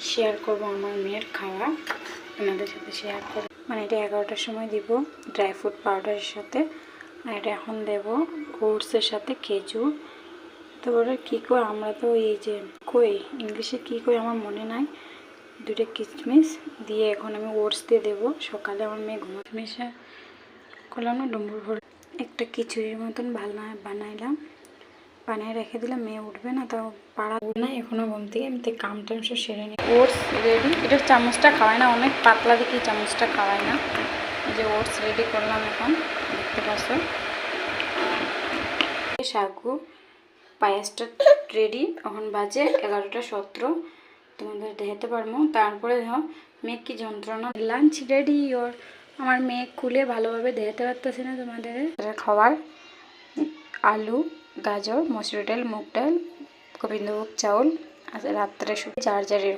Share করব আমার মেয়ের খাওয়া, আপনাদের সাথে শেয়ার করব। মানে এটা 11টার সময় দিব ড্রাই ফ্রুট পাউডারের সাথে, আর এটা এখন দেব ওটসের সাথে খেজুর। তারপরে কী কই আমরা তো এই যে কই ইংলিশে কী কই আমার মনে নাই, 2টা কিশমিশ দিয়ে এখন আমি ওটস দিয়ে দেবো। সকালে আমার মেয়ে মিশা করলাম না, ডুমুর ভরে একটা খিচুড়ির মতন বানাইলাম, বানিয়ে রেখে দিলাম। মেয়ে উঠবে না, তাও পাড়া না এখনও ঘুম থেকে, এমনি কাম টাম সব সেরে নিই। ওটস রেডি, এটা চামচটা খাওয়ায় না, অনেক পাতলা দেখি চামচটা খাওয়ায় না। এই যে ওটস রেডি করলাম, এখন দেখতে পাচ্ছ সাগু পায়েসটা রেডি। এখন বাজে 11:17, তোমাদের দেখাতে পারবো। তারপরে ধর মেয়ে কি যন্ত্রণা, লাঞ্চ রেডি ওর। আমার মেয়ে খুলে ভালোভাবে দেখাতে পারতেছে না তোমাদের খাবার। আলু, গাজর, মসুর ডাল, মুগ ডাল, গোবিন্দভোগ চাউল, আর রাত্রে শুধু চার্জারের